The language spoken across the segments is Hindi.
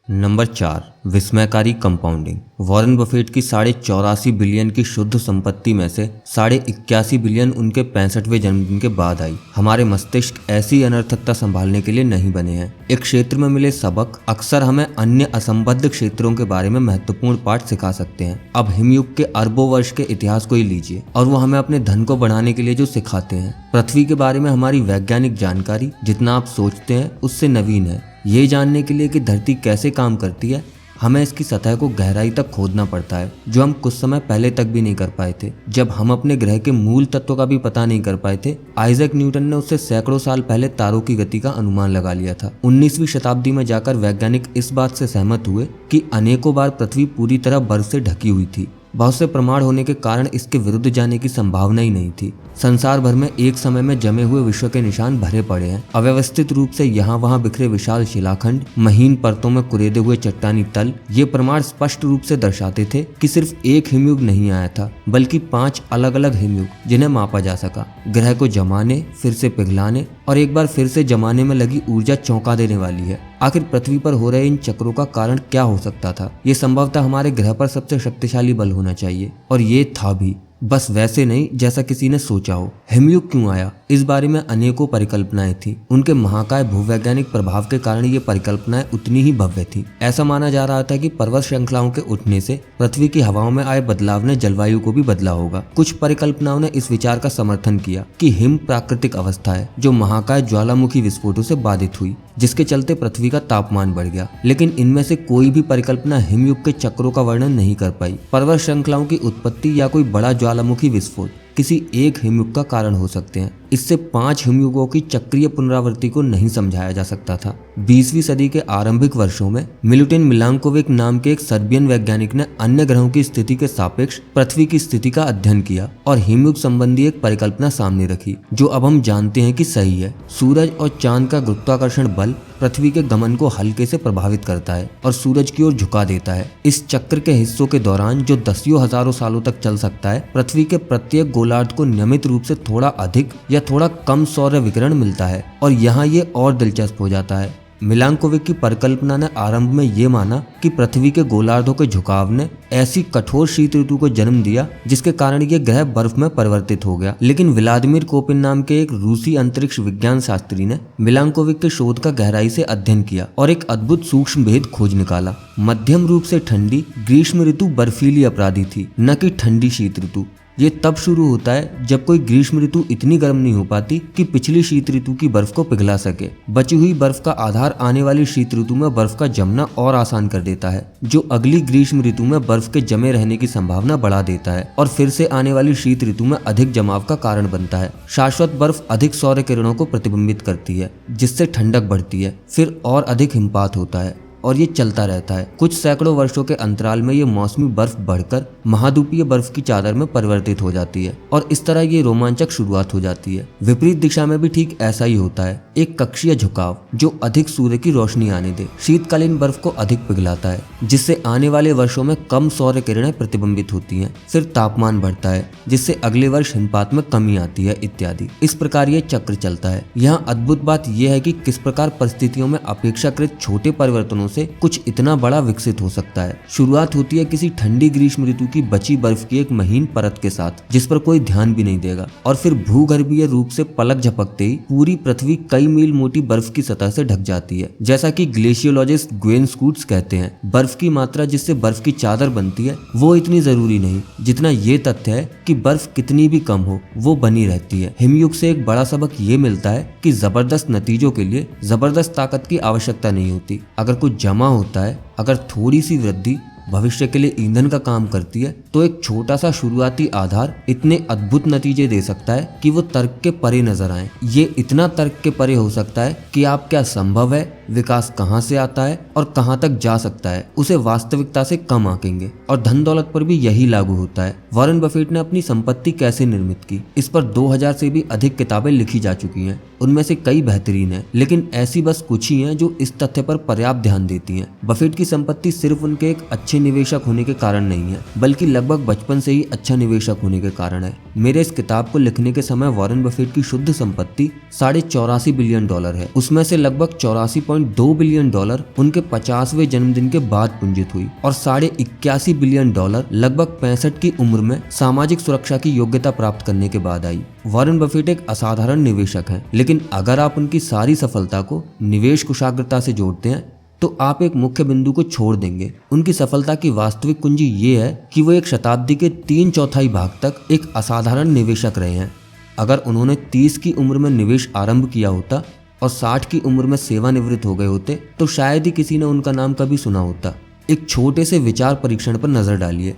नंबर 4, विस्मयकारी कंपाउंडिंग। वॉरेन बफेट की 84.5 बिलियन की शुद्ध संपत्ति में से 81.5 बिलियन उनके 65वें जन्मदिन के बाद आई। हमारे मस्तिष्क ऐसी अनर्थकता संभालने के लिए नहीं बने हैं। एक क्षेत्र में मिले सबक अक्सर हमें अन्य असंबद्ध क्षेत्रों के बारे में महत्वपूर्ण पाठ सिखा सकते हैं। अब हिमयुग के अरबों वर्ष के इतिहास को ही लीजिए और वो हमें अपने धन को बढ़ाने के लिए जो सिखाते हैं। पृथ्वी के बारे में हमारी वैज्ञानिक जानकारी जितना आप सोचते हैं उससे नवीन है। ये जानने के लिए कि धरती कैसे काम करती है, हमें इसकी सतह को गहराई तक खोदना पड़ता है, जो हम कुछ समय पहले तक भी नहीं कर पाए थे। जब हम अपने ग्रह के मूल तत्वों का भी पता नहीं कर पाए थे, आइजैक न्यूटन ने उससे सैकड़ों साल पहले तारों की गति का अनुमान लगा लिया था। 19वीं शताब्दी में जाकर वैज्ञानिक इस बात से सहमत हुए कि अनेकों बार पृथ्वी पूरी तरह बर्फ से ढकी हुई थी। बहुत से प्रमाण होने के कारण इसके विरुद्ध जाने की संभावना ही नहीं थी। संसार भर में एक समय में जमे हुए विश्व के निशान भरे पड़े हैं। अव्यवस्थित रूप से यहाँ वहाँ बिखरे विशाल शिलाखंड, महीन परतों में कुरेदे हुए चट्टानी तल, ये प्रमाण स्पष्ट रूप से दर्शाते थे कि सिर्फ एक हिमयुग नहीं आया था, बल्कि 5 अलग अलग हिमयुग जिन्हें मापा जा सका। ग्रह को जमाने, फिर से पिघलाने और एक बार फिर से जमाने में लगी ऊर्जा चौंका देने वाली है। आखिर पृथ्वी पर हो रहे इन चक्रों का कारण क्या हो सकता था? ये संभवतः हमारे ग्रह पर सबसे शक्तिशाली बल होना चाहिए, और ये था भी, बस वैसे नहीं जैसा किसी ने सोचा हो। हिमयुग क्यों आया, इस बारे में अनेकों परिकल्पनाएं थी। उनके महाकाय भूवैज्ञानिक प्रभाव के कारण ये परिकल्पनाएं उतनी ही भव्य थी। ऐसा माना जा रहा था कि पर्वत श्रृंखलाओं के उठने से पृथ्वी की हवाओं में आए बदलाव ने जलवायु को भी बदला होगा। कुछ परिकल्पनाओं ने इस विचार का समर्थन किया कि हिम प्राकृतिक अवस्था है जो महाकाय ज्वालामुखी विस्फोटों से बाधित हुई, जिसके चलते पृथ्वी का तापमान बढ़ गया। लेकिन इनमें से कोई भी परिकल्पना हिमयुग के चक्रों का वर्णन नहीं कर पाई। पर्वत श्रृंखलाओं की उत्पत्ति या कोई बड़ा ज्वालामुखी विस्फोट किसी एक हिमयुग का कारण हो सकते हैं। इससे 5 हिमयुगों की चक्रीय पुनरावृत्ति को नहीं समझाया जा सकता था। 20वीं सदी के आरंभिक वर्षों में मिलुटिन मिलांकोविक नाम के एक सर्बियन वैज्ञानिक ने अन्य ग्रहों की स्थिति के सापेक्ष पृथ्वी की स्थिति का अध्ययन किया और हिमयुग संबंधी एक परिकल्पना सामने रखी, जो अब हम जानते हैं कि सही है। सूरज और चांद का गुरुत्वाकर्षण बल पृथ्वी के गमन को हल्के से प्रभावित करता है और सूरज की ओर झुका देता है। इस चक्र के हिस्सों के दौरान, जो दसियों हजारों सालों तक चल सकता है, पृथ्वी के प्रत्येक गोलार्ध को नियमित रूप से थोड़ा अधिक या थोड़ा कम सौर विकिरण मिलता है। और यहाँ ये और दिलचस्प हो जाता है। मिलांकोविक की परिकल्पना ने आरंभ में ये माना कि पृथ्वी के गोलार्धों के झुकाव ने ऐसी कठोर शीत ऋतु को जन्म दिया जिसके कारण ये ग्रह बर्फ में परिवर्तित हो गया। लेकिन व्लादिमीर कोपिन नाम के एक रूसी अंतरिक्ष विज्ञान शास्त्री ने मिलांकोविक के शोध का गहराई से अध्ययन किया और एक अद्भुत सूक्ष्म भेद खोज निकाला। मध्यम रूप से ठंडी ग्रीष्म ऋतु बर्फीली अपराधी थी, न कि ठंडी शीत ऋतु। ये तब शुरू होता है जब कोई ग्रीष्म ऋतु इतनी गर्म नहीं हो पाती कि पिछली शीत ऋतु की बर्फ को पिघला सके। बची हुई बर्फ का आधार आने वाली शीत ऋतु में बर्फ का जमना और आसान कर देता है, जो अगली ग्रीष्म ऋतु में बर्फ के जमे रहने की संभावना बढ़ा देता है और फिर से आने वाली शीत ऋतु में अधिक जमाव का कारण बनता है। शाश्वत बर्फ अधिक सौर किरणों को प्रतिबिंबित करती है, जिससे ठंडक बढ़ती है, फिर और अधिक हिमपात होता है और ये चलता रहता है। कुछ सैकड़ों वर्षों के अंतराल में ये मौसमी बर्फ बढ़कर महाद्वीपीय बर्फ की चादर में परिवर्तित हो जाती है और इस तरह ये रोमांचक शुरुआत हो जाती है। विपरीत दिशा में भी ठीक ऐसा ही होता है। एक कक्षीय झुकाव जो अधिक सूर्य की रोशनी आने दे शीतकालीन बर्फ को अधिक पिघलाता है, जिससे आने वाले वर्षों में कम सौर किरणें प्रतिबिंबित होती हैं। फिर तापमान बढ़ता है, जिससे अगले वर्ष हिमपात में कमी आती है, इत्यादि। इस प्रकार ये चक्र चलता है। यहाँ अद्भुत बात यह है कि किस प्रकार परिस्थितियों में अपेक्षाकृत छोटे परिवर्तनों से कुछ इतना बड़ा विकसित हो सकता है। शुरुआत होती है किसी ठंडी ग्रीष्म ऋतु की बची बर्फ की एक महीन परत के साथ, जिस पर कोई ध्यान भी नहीं देगा, और फिर भूगर्भीय रूप से पलक झपकते ही पूरी पृथ्वी कई मील मोटी बर्फ की सतह से ढक जाती है। जैसा कि ग्लेशियोलॉजिस्ट ग्वेन स्कूट्स कहते हैं, बर्फ की मात्रा जिससे बर्फ की चादर बनती है वो इतनी जरूरी नहीं जितना ये तथ्य है कि बर्फ कितनी भी कम हो वो बनी रहती है। हिमयुग से एक बड़ा सबक ये मिलता है कि जबरदस्त नतीजों के लिए जबरदस्त ताकत की आवश्यकता नहीं होती। अगर कुछ जमा होता है, अगर थोड़ी सी वृद्धि भविष्य के लिए ईंधन का काम करती है, तो एक छोटा सा शुरुआती आधार इतने अद्भुत नतीजे दे सकता है कि वो तर्क के परे नजर आए। ये इतना तर्क के परे हो सकता है कि आप क्या संभव है, विकास कहाँ से आता है और कहाँ तक जा सकता है, उसे वास्तविकता से कम आंकेंगे। और धन दौलत पर भी यही लागू होता है। वॉरेन बफेट ने अपनी संपत्ति कैसे निर्मित की, इस पर 2000 से भी अधिक किताबें लिखी जा चुकी हैं। उनमें से कई बेहतरीन हैं, लेकिन ऐसी बस कुछ ही हैं जो इस तथ्य पर पर्याप्त ध्यान देती हैं। बफेट की संपत्ति सिर्फ उनके एक अच्छे निवेशक होने के कारण नहीं है, बल्कि लगभग लगभग बचपन से ही अच्छा निवेशक होने के कारण है। मेरे इस किताब को लिखने के समय वॉरेन बफेट की शुद्ध संपत्ति $84.5 बिलियन है। उसमें से लगभग $84.2 बिलियन उनके 50वें जन्मदिन के बाद पूंजित हुई और $81.5 बिलियन लगभग 65 की उम्र में सामाजिक सुरक्षा की योग्यता प्राप्त करने के बाद आई। वॉरेन बफेट एक असाधारण निवेशक हैं, लेकिन अगर आप उनकी सारी सफलता को निवेश कुशाग्रता से जोड़ते हैं तो आप एक मुख्य बिंदु को छोड़ देंगे। उनकी सफलता की वास्तविक कुंजी ये है कि वो एक शताब्दी के 3/4 भाग तक एक असाधारण निवेशक रहे हैं। अगर उन्होंने 30 की उम्र में निवेश आरंभ किया होता और 60 की उम्र में सेवानिवृत्त हो गए होते तो शायद ही किसी ने उनका नाम कभी सुना होता। एक छोटे से विचार परीक्षण पर नजर डालिए।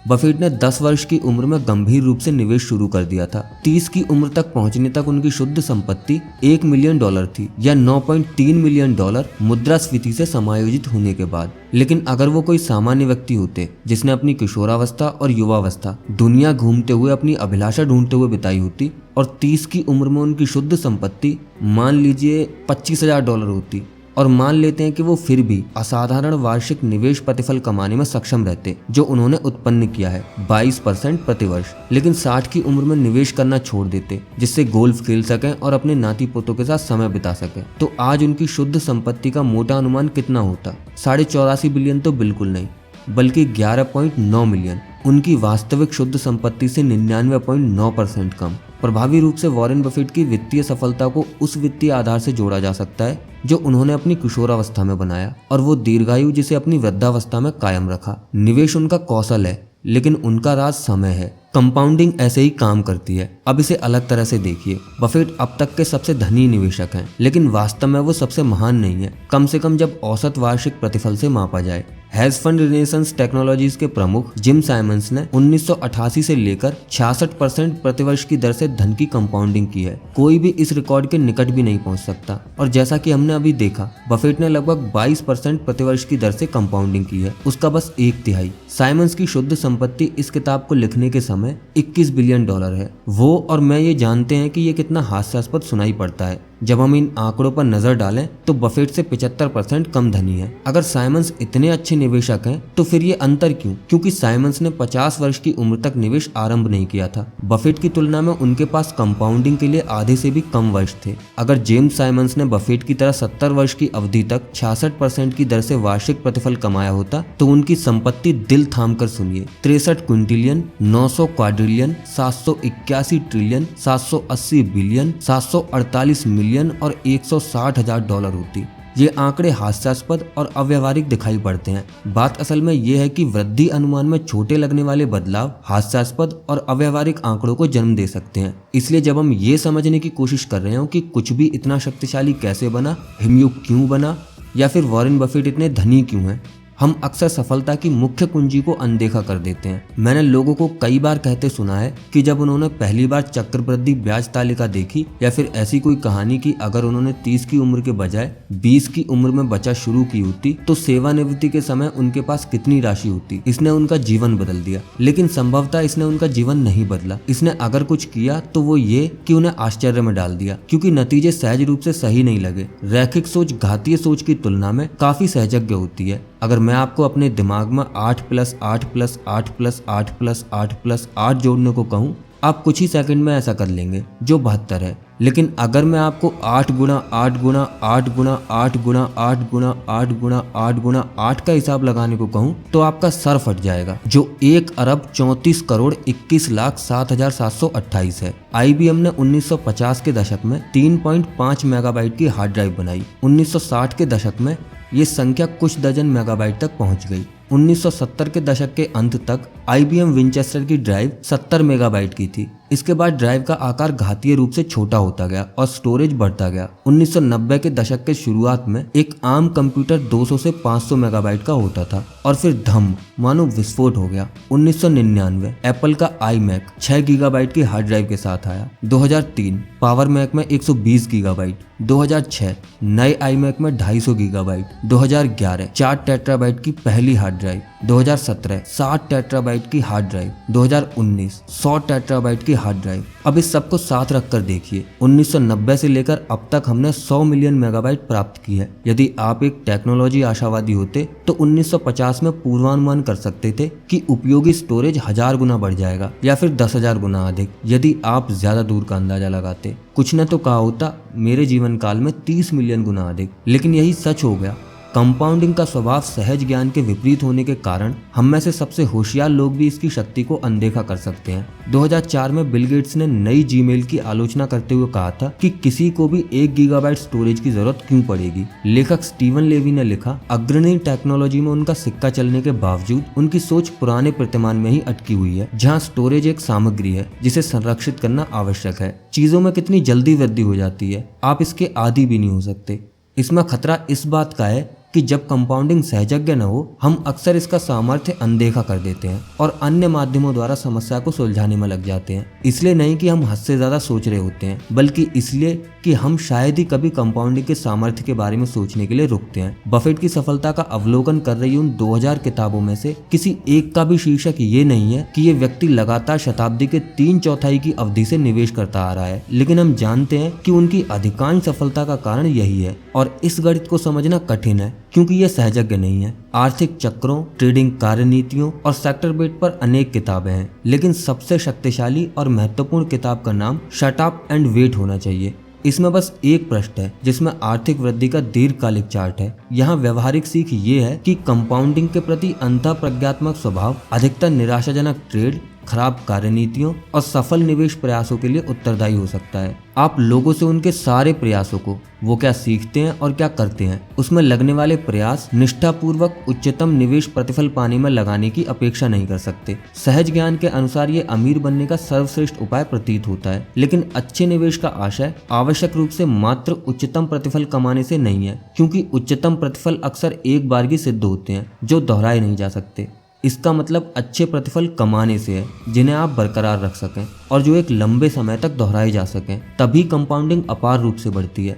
बफेट ने 10 वर्ष की उम्र में गंभीर रूप से निवेश शुरू कर दिया था। 30 की उम्र तक पहुंचने तक उनकी शुद्ध संपत्ति $1 मिलियन थी या $9.3 मिलियन मुद्रास्फीति से समायोजित होने के बाद। लेकिन अगर वो कोई सामान्य व्यक्ति होते जिसने अपनी किशोरावस्था और युवावस्था दुनिया घूमते हुए अपनी अभिलाषा ढूंढते हुए बिताई होती और 30 की उम्र में उनकी शुद्ध संपत्ति मान लीजिए $25,000 होती और मान लेते हैं कि वो फिर भी असाधारण वार्षिक निवेश प्रतिफल कमाने में सक्षम रहते जो उन्होंने उत्पन्न किया है 22% प्रतिवर्ष, लेकिन 60 की उम्र में निवेश करना छोड़ देते जिससे गोल्फ खेल सकें और अपने नाती पोतों के साथ समय बिता सकें, तो आज उनकी शुद्ध संपत्ति का मोटा अनुमान कितना होता? $84.5 बिलियन तो बिल्कुल नहीं, बल्कि 11.9 मिलियन। उनकी वास्तविक शुद्ध संपत्ति से 99.9% कम। प्रभावी रूप से वॉरेन बफेट की वित्तीय सफलता को उस वित्तीय आधार से जोड़ा जा सकता है जो उन्होंने अपनी किशोरावस्था में बनाया और वो दीर्घायु जिसे अपनी वृद्धावस्था में कायम रखा। निवेश उनका कौशल है, लेकिन उनका राज समय है। कंपाउंडिंग ऐसे ही काम करती है। अब इसे अलग तरह से देखिए। बफेट अब तक के सबसे धनी निवेशक हैं, लेकिन वास्तव में वो सबसे महान नहीं है, कम से कम जब औसत वार्षिक प्रतिफल से मापा जाए। हेज फंड रिनेसेंस टेक्नोलॉजीज के प्रमुख जिम साइमंस ने 1988 से लेकर 66% प्रतिवर्ष की दर से धन की कंपाउंडिंग की है। कोई भी इस रिकॉर्ड के निकट भी नहीं पहुंच सकता। और जैसा कि हमने अभी देखा, बफेट ने लगभग 22% प्रतिवर्ष की दर से कंपाउंडिंग की है, उसका बस 1/3। साइमंस की शुद्ध संपत्ति इस किताब को लिखने के समय $21 बिलियन है। वो और मैं ये जानते हैं कि ये कितना हास्यास्पद सुनाई पड़ता है। जब हम इन आंकड़ों पर नजर डालें तो बफेट से 75% कम धनी है। अगर साइमंस इतने अच्छे निवेशक हैं तो फिर ये अंतर क्यों? क्योंकि साइमंस ने 50 वर्ष की उम्र तक निवेश आरंभ नहीं किया था। बफेट की तुलना में उनके पास कंपाउंडिंग के लिए आधे से भी कम वर्ष थे। अगर जेम्स साइमंस ने बफेट की तरह 70 वर्ष की अवधि तक 66% की दर से वार्षिक प्रतिफल कमाया होता तो उनकी संपत्ति, दिल थाम कर सुनिए, 63 Quintillion, 900 quadrillion, 781 trillion, 780 billion, 748 million और $160,000 होती। ये आंकड़े हास्यास्पद और अव्यवहारिक दिखाई पड़ते हैं। बात असल में ये है कि वृद्धि अनुमान में छोटे लगने वाले बदलाव हास्यास्पद और अव्यवहारिक आंकड़ों को जन्म दे सकते हैं। इसलिए जब हम ये समझने की कोशिश कर रहे हो कि कुछ भी इतना शक्तिशाली कैसे बना, हिमयुग क्यों बना, या फिर वॉरेन बफेट इतने धनी क्यों हैं, हम अक्सर सफलता की मुख्य कुंजी को अनदेखा कर देते हैं। मैंने लोगों को कई बार कहते सुना है कि जब उन्होंने पहली बार चक्रवृद्धि ब्याज तालिका देखी या फिर ऐसी कोई कहानी कि अगर उन्होंने 30 की उम्र के बजाय 20 की उम्र में बचत शुरू की होती तो सेवानिवृत्ति के समय उनके पास कितनी राशि होती, इसने उनका जीवन बदल दिया। लेकिन संभवतः इसने उनका जीवन नहीं बदला। इसने अगर कुछ किया तो वो ये कि उन्हें आश्चर्य में डाल दिया, क्योंकि नतीजे सहज रूप से सही नहीं लगे। रैखिक सोच घातीय सोच की तुलना में काफी सहजज्ञ होती है। अगर मैं आपको अपने दिमाग में 8+8+8+8+8+8 जोड़ने को कहूँ, आप कुछ ही सेकंड में ऐसा कर लेंगे, जो 72 है। लेकिन अगर मैं आपको 8 गुणा 8 गुणा 8 गुणा 8 गुणा 8 गुणा 8 गुणा 8 गुणा 8 का हिसाब लगाने को कहूँ तो आपका सर फट जाएगा, जो 1,34,31,07,728 है। IBM ने 1950 के दशक में 3.5 मेगाबाइट की हार्ड ड्राइव बनाई। 1960 के दशक में ये संख्या कुछ दर्जन मेगाबाइट तक पहुंच गई। 1970 के दशक के अंत तक IBM विंचेस्टर की ड्राइव 70 मेगाबाइट की थी। इसके बाद ड्राइव का आकार घातीय रूप से छोटा होता गया और स्टोरेज बढ़ता गया। 1990 के दशक के शुरुआत में एक आम कंप्यूटर 200 से 500 मेगाबाइट का होता था और फिर धम मानो विस्फोट हो गया। 1999 एप्पल का iMac 6 गीगाबाइट की हार्ड ड्राइव के साथ आया। 2003 पावर मैक में 120 गीगाबाइट। 2006 नए iMac में 250 गीगाबाइट। 2011 4 टेट्राबाइट की पहली हार्ड ड्राइव। 2017 60 टेट्राबाइट की हार्ड ड्राइव, 2019 100 टेट्राबाइट की हार्ड ड्राइव। अब इस सबको साथ रखकर देखिए, 1990 से लेकर अब तक हमने 100 मिलियन मेगाबाइट प्राप्त की है। यदि आप एक टेक्नोलॉजी आशावादी होते तो 1950 में पूर्वानुमान कर सकते थे कि उपयोगी स्टोरेज 1000 गुना बढ़ जाएगा या फिर 10,000 गुना अधिक। यदि आप ज्यादा दूर का अंदाजा लगाते, कुछ न तो कहा होता मेरे जीवन काल में 30 मिलियन गुना अधिक। लेकिन यही सच हो गया। कंपाउंडिंग का स्वभाव सहज ज्ञान के विपरीत होने के कारण हम में से सबसे होशियार लोग भी इसकी शक्ति को अनदेखा कर सकते हैं। 2004 में बिल गेट्स ने नई जीमेल की आलोचना करते हुए कहा था कि किसी को भी 1 गीगाबाइट स्टोरेज की जरूरत क्यों पड़ेगी। लेखक स्टीवन लेवी ने लिखा, अग्रणी टेक्नोलॉजी में उनका सिक्का चलने के बावजूद उनकी सोच पुराने प्रतिमान में ही अटकी हुई है, जहाँ स्टोरेज एक सामग्री है जिसे संरक्षित करना आवश्यक है। चीजों में कितनी जल्दी वृद्धि हो जाती है, आप इसके आदी भी नहीं हो सकते। इसमें खतरा इस बात का है कि जब कंपाउंडिंग सहजज्ञ न हो, हम अक्सर इसका सामर्थ्य अनदेखा कर देते हैं और अन्य माध्यमों द्वारा समस्या को सुलझाने में लग जाते हैं। इसलिए नहीं कि हम हद से ज्यादा सोच रहे होते हैं, बल्कि इसलिए कि हम शायद ही कभी कंपाउंडिंग के सामर्थ्य के बारे में सोचने के लिए रुकते हैं। बफेट की सफलता का अवलोकन कर रही उन 2000 किताबों में से किसी एक का भी शीर्षक ये नहीं है कि ये व्यक्ति लगातार शताब्दी के 3/4 की अवधि से निवेश करता आ रहा है, लेकिन हम जानते हैं कि उनकी अधिकांश सफलता का कारण यही है। और इस गणित को समझना कठिन है क्योंकि यह सहजज्ञ नहीं है। आर्थिक चक्रों, ट्रेडिंग कार्यनीतियों और सेक्टर बेट पर अनेक किताबें हैं, लेकिन सबसे शक्तिशाली और महत्वपूर्ण किताब का नाम शट अप एंड वेट होना चाहिए। इसमें बस एक पृष्ठ है जिसमें आर्थिक वृद्धि का दीर्घकालिक चार्ट है। यहाँ व्यवहारिक सीख ये है कि कंपाउंडिंग के प्रति अंतः प्रज्ञात्मक स्वभाव अधिकतर निराशाजनक ट्रेड, खराब कार्यनीतियों और सफल निवेश प्रयासों के लिए उत्तरदायी हो सकता है। आप लोगों से उनके सारे प्रयासों को, वो क्या सीखते हैं और क्या करते हैं, उसमें लगने वाले प्रयास निष्ठापूर्वक उच्चतम निवेश प्रतिफल पाने में लगाने की अपेक्षा नहीं कर सकते। सहज ज्ञान के अनुसार ये अमीर बनने का सर्वश्रेष्ठ उपाय प्रतीत होता है, लेकिन अच्छे निवेश का आशय आवश्यक रूप से मात्र उच्चतम प्रतिफल कमाने से नहीं है, क्योंकि उच्चतम प्रतिफल अक्सर एक बार ही सिद्ध होते हैं जो दोहराए नहीं जा सकते। इसका मतलब अच्छे प्रतिफल कमाने से है जिन्हें आप बरकरार रख सकें और जो एक लंबे समय तक दोहराए जा सकें, तभी कंपाउंडिंग अपार रूप से बढ़ती है।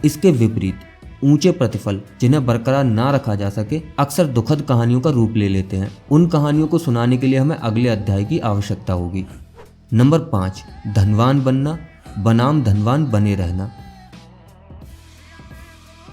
इसके विपरीत ऊंचे प्रतिफल जिन्हें बरकरार ना रखा जा सके अक्सर दुखद कहानियों का रूप ले लेते हैं। उन कहानियों को सुनाने के लिए हमें अगले अध्याय की आवश्यकता होगी। नंबर 5, धनवान बनना बनाम धनवान बने रहना।